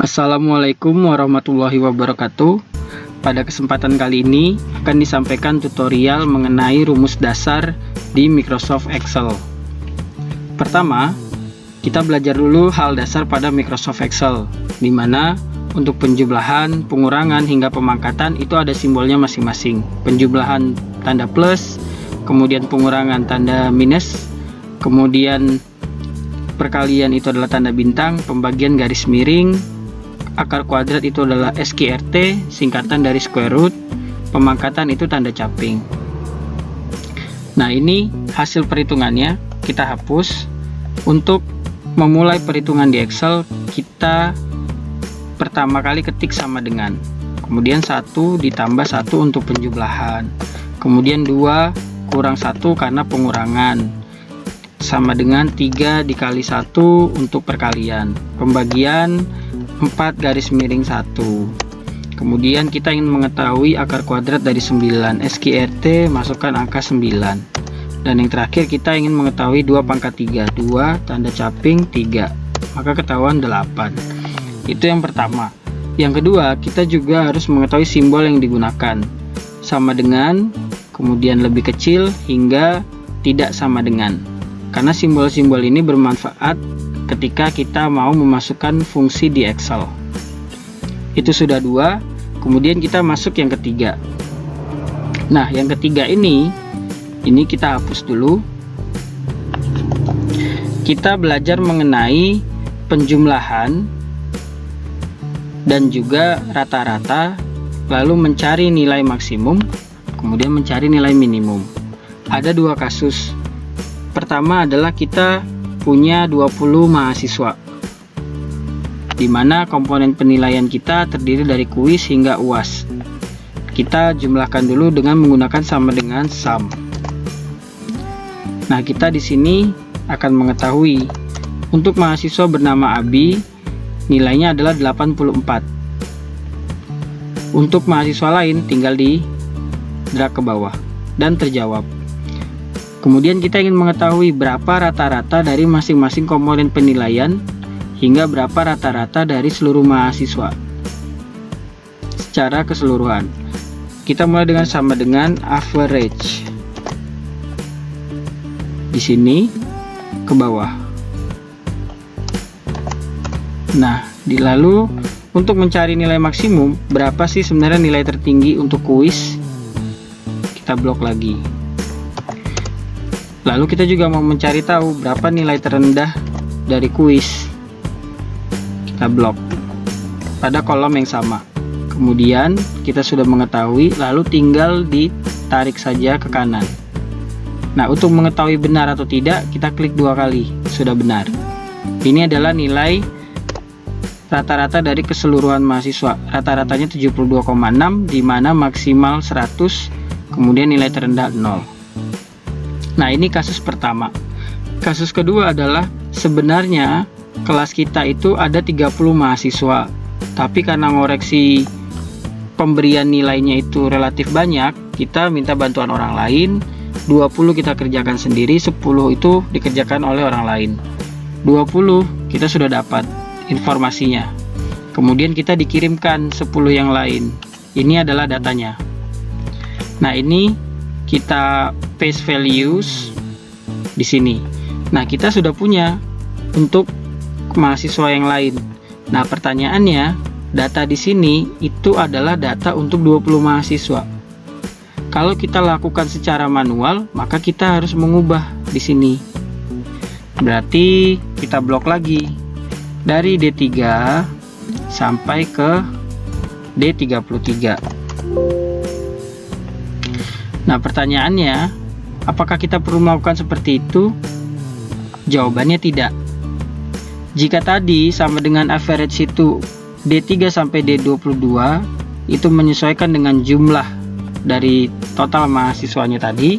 Assalamualaikum warahmatullahi wabarakatuh. Pada kesempatan kali ini akan disampaikan tutorial mengenai rumus dasar di Microsoft Excel. Pertama, kita belajar dulu hal dasar pada Microsoft Excel, di mana untuk penjumlahan, pengurangan, hingga pemangkatan itu ada simbolnya masing-masing. Penjumlahan tanda plus, kemudian pengurangan tanda minus, kemudian perkalian itu adalah tanda bintang, pembagian garis miring, akar kuadrat itu adalah SQRT, singkatan dari square root, pemangkatan itu tanda caping. Nah, ini hasil perhitungannya, kita hapus. Untuk memulai perhitungan di Excel, kita pertama kali ketik sama dengan, kemudian 1 ditambah 1 untuk penjumlahan, kemudian 2 kurang 1 karena pengurangan, sama dengan 3 dikali 1 untuk perkalian, pembagian 4 garis miring 1. Kemudian kita ingin mengetahui akar kuadrat dari 9, SQRT, masukkan angka 9. Dan yang terakhir kita ingin mengetahui 2 pangkat 3, 2 tanda caping 3, maka ketahuan 8. Itu yang pertama. Yang kedua, kita juga harus mengetahui simbol yang digunakan, sama dengan, kemudian lebih kecil, hingga tidak sama dengan. Karena simbol-simbol ini bermanfaat ketika kita mau memasukkan fungsi di Excel. Itu sudah 2. Kemudian kita masuk yang ketiga. Nah, yang ketiga ini kita hapus dulu. Kita belajar mengenai penjumlahan dan juga rata-rata, lalu mencari nilai maksimum, kemudian mencari nilai minimum. Ada 2 kasus. Pertama adalah kita punya 20 mahasiswa, di mana komponen penilaian kita terdiri dari kuis hingga UAS. Kita jumlahkan dulu dengan menggunakan sama dengan sum. Nah, kita di sini akan mengetahui untuk mahasiswa bernama Abi nilainya adalah 84. Untuk mahasiswa lain tinggal di drag ke bawah dan terjawab. Kemudian kita ingin mengetahui berapa rata-rata dari masing-masing komponen penilaian hingga berapa rata-rata dari seluruh mahasiswa secara keseluruhan. Kita mulai dengan sama dengan average. Di sini ke bawah. Nah, lalu untuk mencari nilai maksimum, berapa sih sebenarnya nilai tertinggi untuk kuis? Kita blok lagi. Lalu kita juga mau mencari tahu berapa nilai terendah dari kuis. Kita blok pada kolom yang sama. Kemudian kita sudah mengetahui, lalu tinggal ditarik saja ke kanan. Nah, untuk mengetahui benar atau tidak, kita klik 2 kali, sudah benar. Ini adalah nilai rata-rata dari keseluruhan mahasiswa. Rata-ratanya 72,6, di mana maksimal 100, kemudian nilai terendah 0. Nah, ini kasus pertama. Kasus kedua adalah sebenarnya kelas kita itu ada 30 mahasiswa, tapi karena ngoreksi pemberian nilainya itu relatif banyak, kita minta bantuan orang lain. 20 kita kerjakan sendiri, 10 itu dikerjakan oleh orang lain. 20 kita sudah dapat informasinya. Kemudian kita dikirimkan 10 yang lain. Ini adalah datanya. Nah, ini kita paste values di sini. Nah, kita sudah punya untuk mahasiswa yang lain. Nah, pertanyaannya, data di sini itu adalah data untuk 20 mahasiswa. Kalau kita lakukan secara manual, maka kita harus mengubah di sini. Berarti kita blok lagi dari D3 sampai ke D33. Nah, pertanyaannya, apakah kita perlu melakukan seperti itu? Jawabannya tidak. Jika tadi sama dengan average itu D3 sampai D22, itu menyesuaikan dengan jumlah dari total mahasiswanya tadi,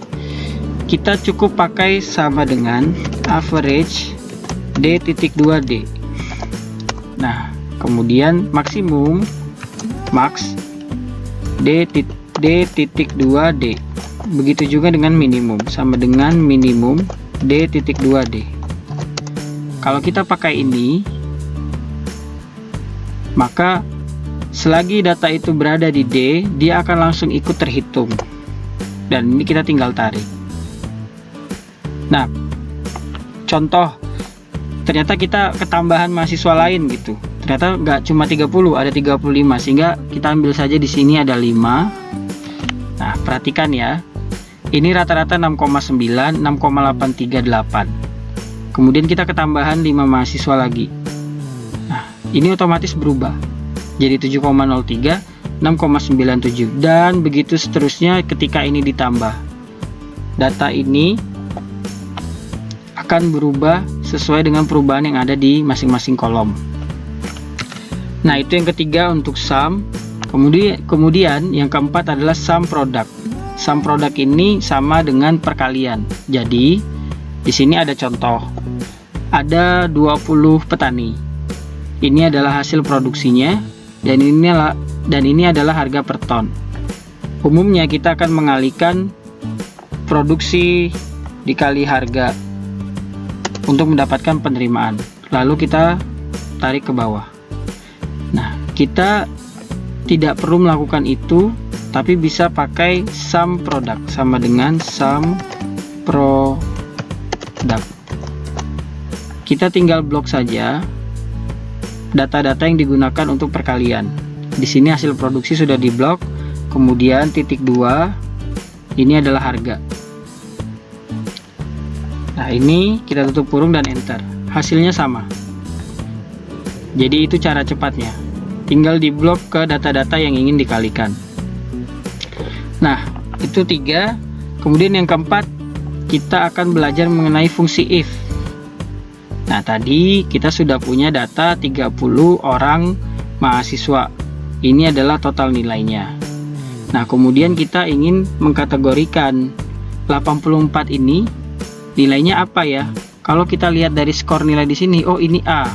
kita cukup pakai sama dengan average D.2D. Nah, kemudian maksimum max D.2D. Begitu juga dengan minimum, sama dengan minimum D.2D. Kalau kita pakai ini, Maka selagi data itu berada di D, dia akan langsung ikut terhitung. Dan ini kita tinggal tarik. Nah, contoh, ternyata kita ketambahan mahasiswa lain gitu. Ternyata nggak cuma 30, ada 35, sehingga kita ambil saja di sini ada 5. Nah, perhatikan ya. Ini rata-rata 6,9, 6,838. Kemudian kita ketambahan 5 mahasiswa lagi. Nah, ini otomatis berubah. Jadi 7,03, 6,97, dan begitu seterusnya ketika ini ditambah. Data ini akan berubah sesuai dengan perubahan yang ada di masing-masing kolom. Nah, itu yang ketiga untuk sum. Kemudian yang keempat adalah sum product. Sum product ini sama dengan perkalian. Jadi di sini ada contoh. Ada 20 petani. Ini adalah hasil produksinya, dan ini adalah harga per ton. Umumnya kita akan mengalihkan produksi dikali harga untuk mendapatkan penerimaan. Lalu kita tarik ke bawah. Nah, kita tidak perlu melakukan itu, tapi bisa pakai sum product, sama dengan sum product. Kita tinggal blok saja data-data yang digunakan untuk perkalian. Di sini hasil produksi sudah diblok, kemudian titik 2 ini adalah harga. Nah, ini kita tutup kurung dan enter. Hasilnya sama. Jadi itu cara cepatnya. Tinggal diblok ke data-data yang ingin dikalikan. Nah, itu 3. Kemudian yang keempat, kita akan belajar mengenai fungsi if. Nah, tadi kita sudah punya data 30 orang mahasiswa. Ini adalah total nilainya. Nah, kemudian kita ingin mengkategorikan 84 ini nilainya apa ya? Kalau kita lihat dari skor nilai di sini, oh ini A.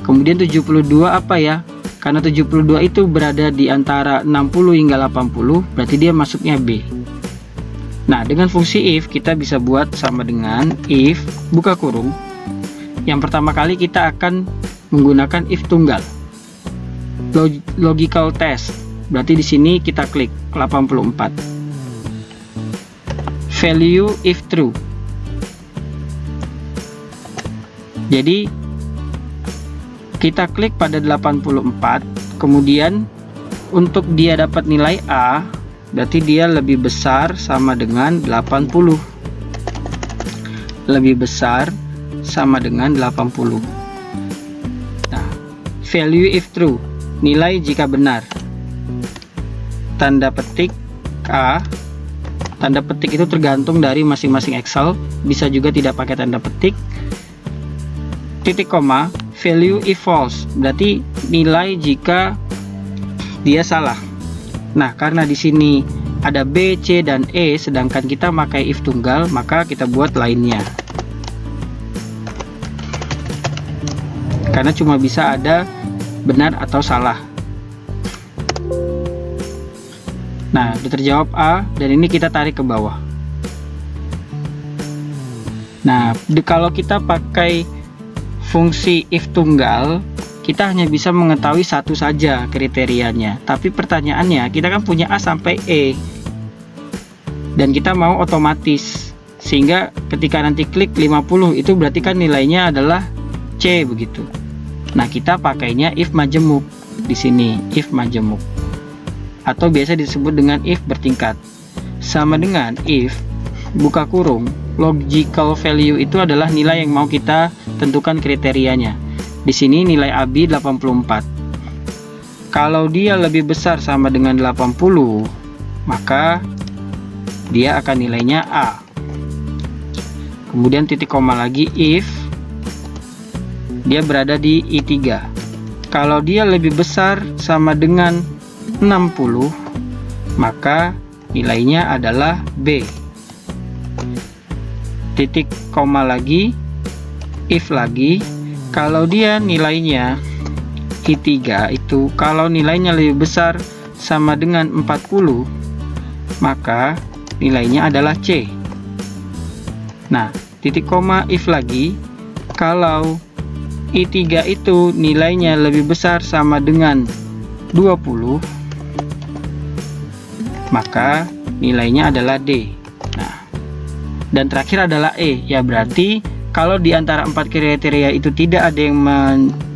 Kemudian 72 apa ya? Karena 72 itu berada di antara 60 hingga 80, berarti dia masuknya B. Nah, dengan fungsi if kita bisa buat sama dengan if buka kurung. Yang pertama kali kita akan menggunakan if tunggal. Logical test. Berarti di sini kita klik 84. Value if true. Jadi kita klik pada 84, kemudian untuk dia dapat nilai A, berarti dia lebih besar sama dengan 80. Lebih besar sama dengan 80. Nah, value if true, nilai jika benar. Tanda petik A. Tanda petik itu tergantung dari masing-masing Excel, bisa juga tidak pakai tanda petik. Titik koma, value if false, berarti nilai jika dia salah. Nah, karena di sini ada B, C, dan E, sedangkan kita pakai if tunggal, maka kita buat lainnya. Karena cuma bisa ada benar atau salah. Nah, sudah terjawab A, dan ini kita tarik ke bawah. Nah, kalau kita pakai fungsi if tunggal, kita hanya bisa mengetahui satu saja kriterianya. Tapi pertanyaannya, kita kan punya A sampai E, dan kita mau otomatis, sehingga ketika nanti klik 50 itu berarti kan nilainya adalah C begitu. Nah, kita pakainya if majemuk di sini, if majemuk, atau biasa disebut dengan if bertingkat. Sama dengan if buka kurung, logical value itu adalah nilai yang mau kita tentukan kriterianya. Di sini nilai AB 84. Kalau dia lebih besar sama dengan 80, maka dia akan nilainya A. Kemudian titik koma lagi if dia berada di I3. Kalau dia lebih besar sama dengan 60, maka nilainya adalah B. Titik koma lagi, if lagi, kalau dia nilainya I3 itu, kalau nilainya lebih besar sama dengan 40, maka nilainya adalah C. Nah, titik koma if lagi, kalau I3 itu nilainya lebih besar sama dengan 20, maka nilainya adalah D. Nah, dan terakhir adalah E, ya berarti kalau di antara 4 kriteria itu tidak ada yang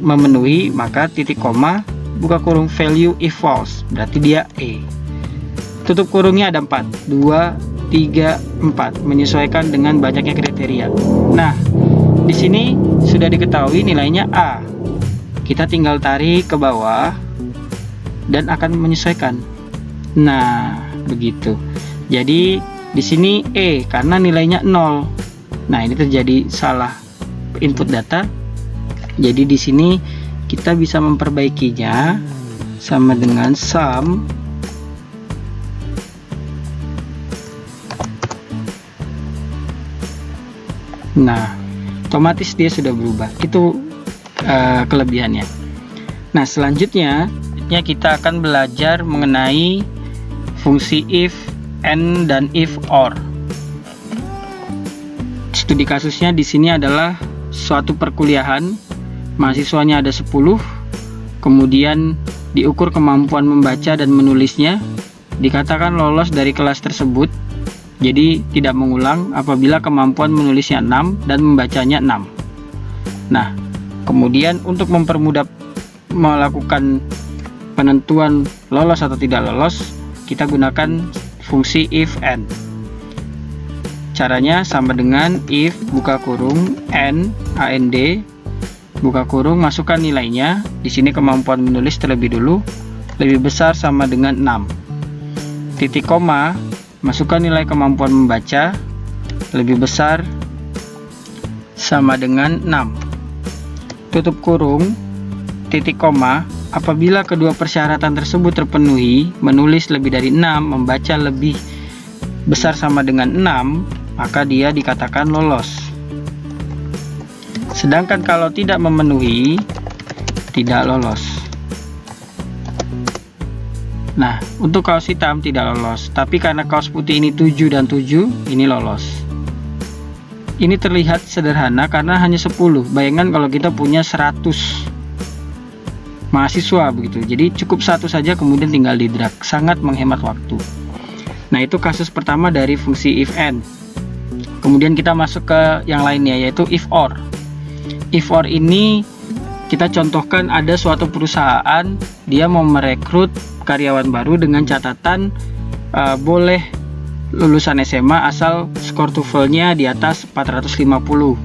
memenuhi, maka titik koma buka kurung value if false, berarti dia E. Tutup kurungnya ada 4, 2, 3, 4, menyesuaikan dengan banyaknya kriteria. Nah, di sini sudah diketahui nilainya A. Kita tinggal tarik ke bawah dan akan menyesuaikan. Nah, begitu. Jadi di sini E karena nilainya 0. Nah, ini terjadi salah input data. Jadi di sini kita bisa memperbaikinya sama dengan sum nah, otomatis dia sudah berubah. Itu kelebihannya. Nah, selanjutnya kita akan belajar mengenai fungsi if, and, dan if or. Studi kasusnya di sini adalah suatu perkuliahan, mahasiswanya ada 10, kemudian diukur kemampuan membaca dan menulisnya, dikatakan lolos dari kelas tersebut, jadi tidak mengulang apabila kemampuan menulisnya 6 dan membacanya 6. Nah, kemudian untuk mempermudah melakukan penentuan lolos atau tidak lolos, kita gunakan fungsi if and. Caranya sama dengan if buka kurung and buka kurung, masukkan nilainya. Di sini kemampuan menulis terlebih dulu, lebih besar sama dengan 6. Titik koma, masukkan nilai kemampuan membaca, lebih besar sama dengan 6. Tutup kurung, titik koma, apabila kedua persyaratan tersebut terpenuhi, menulis lebih dari 6, membaca lebih besar sama dengan 6, maka dia dikatakan lolos. Sedangkan kalau tidak memenuhi, tidak lolos. Nah, untuk kaos hitam tidak lolos, tapi karena kaos putih ini 7 dan 7, ini lolos. Ini terlihat sederhana karena hanya 10. Bayangkan kalau kita punya 100 mahasiswa begitu. Jadi cukup satu saja kemudian tinggal di drag, sangat menghemat waktu. Nah, itu kasus pertama dari fungsi if and. Kemudian kita masuk ke yang lainnya, yaitu if or. If or ini kita contohkan ada suatu perusahaan, dia mau merekrut karyawan baru dengan catatan boleh lulusan SMA asal skor TOEFL-nya di atas 450.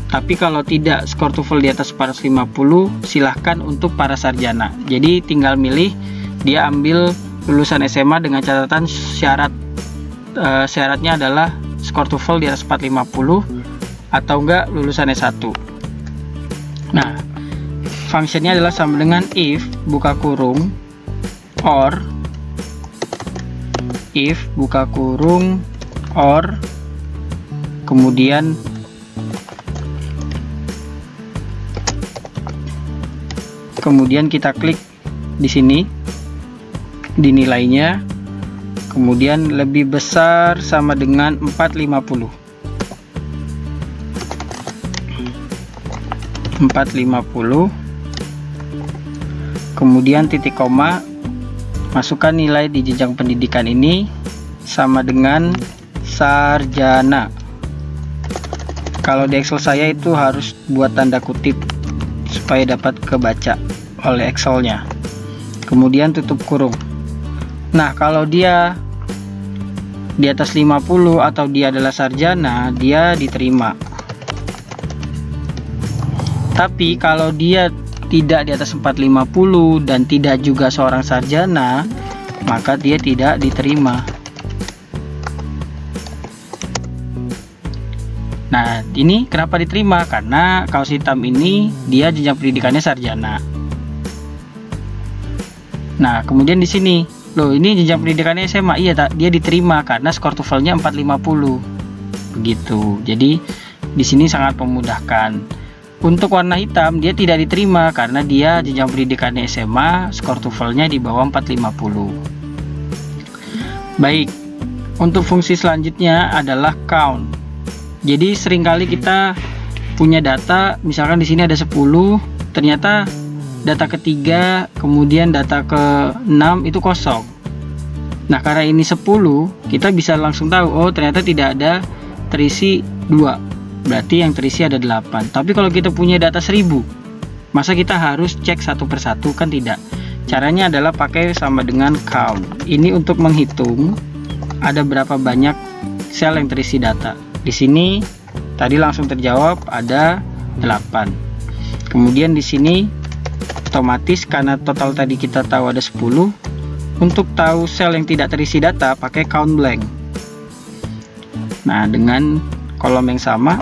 Tapi kalau tidak skor TOEFL di atas 450, silahkan untuk para sarjana. Jadi tinggal milih, dia ambil lulusan SMA dengan catatan syaratnya adalah skor TOEFL di atas 450 atau enggak lulusan S1. Nah, fungsinya adalah sama dengan if buka kurung or, if buka kurung or, kemudian kita klik di sini di nilainya, kemudian lebih besar sama dengan 450. Kemudian titik koma, masukkan nilai di jenjang pendidikan ini sama dengan sarjana. Kalau di Excel saya itu harus buat tanda kutip supaya dapat kebaca oleh Excelnya. Kemudian tutup kurung. Nah, kalau dia di atas 50 atau dia adalah sarjana, dia diterima. Tapi kalau dia tidak di atas 450 dan tidak juga seorang sarjana, maka dia tidak diterima. Nah, ini kenapa diterima? Karena kaos hitam ini dia jenjang pendidikannya sarjana. Nah, kemudian di sini, loh ini jenjang pendidikannya SMA. Iya, dia diterima karena skor TOEFL-nya 450. Begitu. Jadi di sini sangat memudahkan. Untuk warna hitam dia tidak diterima karena dia jenjang pendidikannya SMA, skor TOEFL-nya di bawah 450. Baik, untuk fungsi selanjutnya adalah count. Jadi seringkali kita punya data, misalkan di sini ada 10, ternyata data ketiga, kemudian data ke-6 itu kosong. Nah, karena ini 10, kita bisa langsung tahu, oh ternyata tidak ada terisi 2. Berarti yang terisi ada 8. Tapi kalau kita punya data 1000, masa kita harus cek satu persatu? Kan tidak. Caranya adalah pakai sama dengan count. Ini untuk menghitung ada berapa banyak sel yang terisi data. Di sini tadi langsung terjawab ada 8. Kemudian di sini otomatis karena total tadi kita tahu ada 10, untuk tahu sel yang tidak terisi data pakai count blank. Nah, dengan kolom yang sama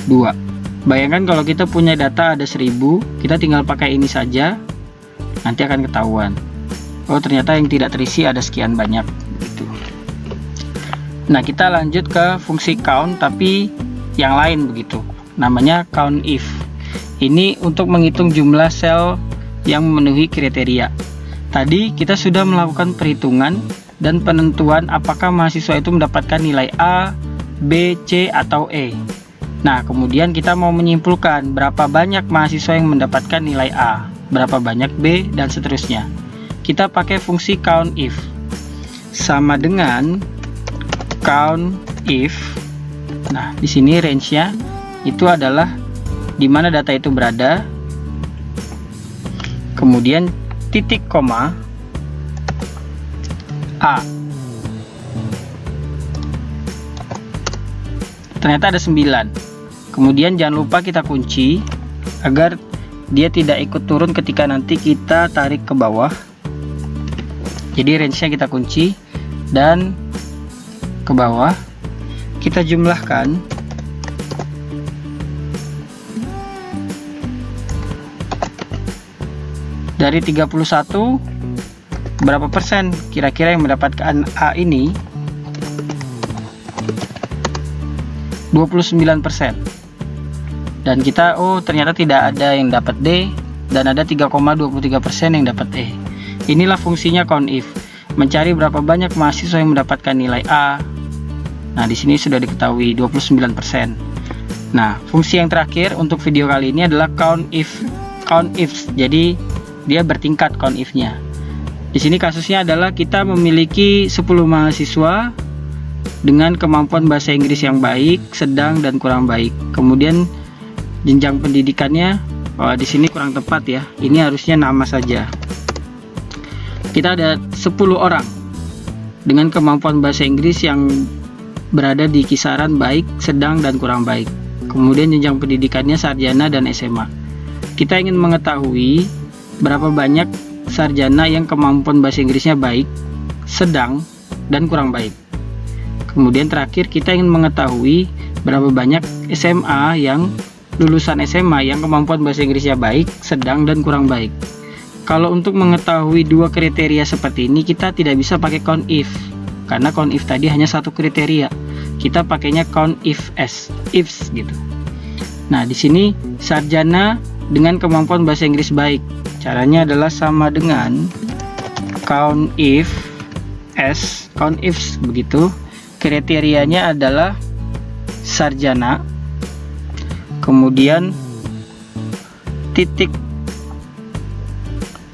2. Bayangkan kalau kita punya data ada 1000, kita tinggal pakai ini saja, nanti akan ketahuan. Oh, ternyata yang tidak terisi ada sekian banyak gitu. Nah, kita lanjut ke fungsi count tapi yang lain begitu. Namanya count if. Ini untuk menghitung jumlah sel yang memenuhi kriteria. Tadi kita sudah melakukan perhitungan dan penentuan apakah mahasiswa itu mendapatkan nilai A, B, C, atau E. Nah, kemudian kita mau menyimpulkan berapa banyak mahasiswa yang mendapatkan nilai A, berapa banyak B, dan seterusnya. Kita pakai fungsi count if. Sama dengan count if. Nah, di sini range-nya itu adalah di mana data itu berada. Kemudian titik koma A. Ternyata ada 9. Kemudian jangan lupa kita kunci agar dia tidak ikut turun ketika nanti kita tarik ke bawah. Jadi range-nya kita kunci dan ke bawah kita jumlahkan. Dari 31, berapa persen kira-kira yang mendapatkan A ini? 29%. Dan kita, oh ternyata tidak ada yang dapat D, dan ada 3,23% yang dapat E. Inilah fungsinya count if, mencari berapa banyak mahasiswa yang mendapatkan nilai A. Nah, di sini sudah diketahui 29%. Nah, fungsi yang terakhir untuk video kali ini adalah count if. Jadi dia bertingkat count if-nya. Di sini kasusnya adalah kita memiliki 10 mahasiswa dengan kemampuan bahasa Inggris yang baik, sedang, dan kurang baik. Kemudian jenjang pendidikannya, di sini kurang tepat ya. Ini harusnya nama saja. Kita ada 10 orang dengan kemampuan bahasa Inggris yang berada di kisaran baik, sedang, dan kurang baik. Kemudian jenjang pendidikannya sarjana dan SMA. Kita ingin mengetahui berapa banyak sarjana yang kemampuan bahasa Inggrisnya baik, sedang, dan kurang baik. Kemudian terakhir kita ingin mengetahui berapa banyak SMA yang lulusan SMA yang kemampuan bahasa Inggrisnya baik, sedang, dan kurang baik. Kalau untuk mengetahui dua kriteria seperti ini kita tidak bisa pakai count if, karena count if tadi hanya satu kriteria. Kita pakainya count ifs gitu. Nah, di sini sarjana dengan kemampuan bahasa Inggris baik. Caranya adalah sama dengan count if begitu. Kriterianya adalah sarjana, kemudian titik.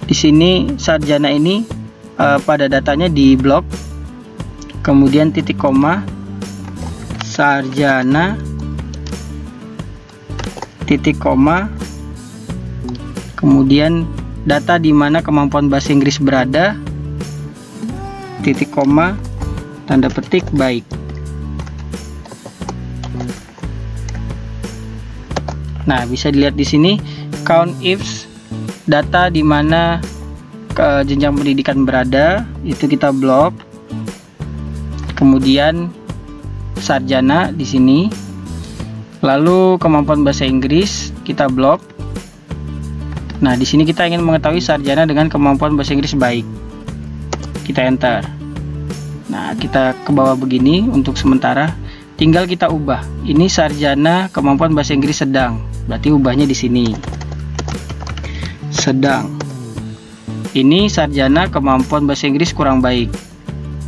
Di sini sarjana ini pada datanya di blok, kemudian titik koma sarjana, titik koma, kemudian data di mana kemampuan bahasa Inggris berada, titik koma, tanda petik baik. Nah, bisa dilihat di sini count ifs, data di mana jenjang pendidikan berada itu kita blok. Kemudian sarjana di sini. Lalu kemampuan bahasa Inggris kita blok. Nah, di sini kita ingin mengetahui sarjana dengan kemampuan bahasa Inggris baik. Kita enter. Nah, kita ke bawah begini untuk sementara. Tinggal kita ubah. Ini sarjana kemampuan bahasa Inggris sedang. Berarti ubahnya di sini. Sedang. Ini sarjana kemampuan bahasa Inggris kurang baik.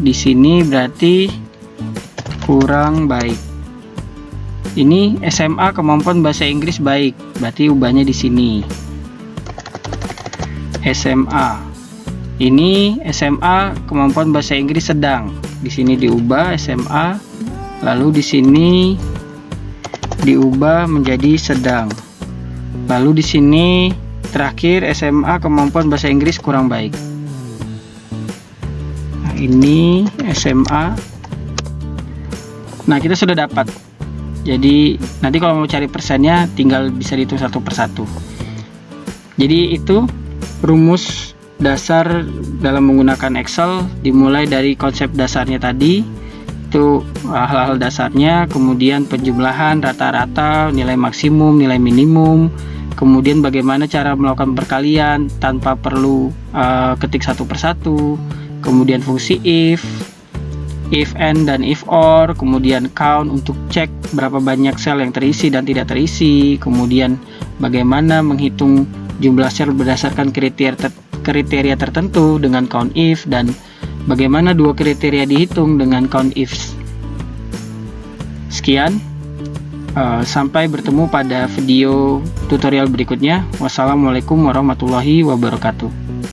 Di sini berarti kurang baik. Ini SMA kemampuan bahasa Inggris baik, berarti ubahnya di sini. SMA. Ini SMA kemampuan bahasa Inggris sedang. Di sini diubah SMA, lalu di sini diubah menjadi sedang. Lalu di sini terakhir SMA kemampuan bahasa Inggris kurang baik. Nah, ini SMA. Nah, kita sudah dapat. Jadi nanti kalau mau cari persennya tinggal bisa dihitung satu persatu. Jadi itu rumus dasar dalam menggunakan Excel, dimulai dari konsep dasarnya tadi, itu hal-hal dasarnya, kemudian penjumlahan, rata-rata, nilai maksimum, nilai minimum, kemudian bagaimana cara melakukan perkalian tanpa perlu ketik satu persatu, kemudian fungsi if and dan if or, kemudian count untuk cek berapa banyak sel yang terisi dan tidak terisi, kemudian bagaimana menghitung jumlah sel berdasarkan kriteria tertentu dengan count if, dan bagaimana dua kriteria dihitung dengan count ifs. Sekian, sampai bertemu pada video tutorial berikutnya. Wassalamualaikum warahmatullahi wabarakatuh.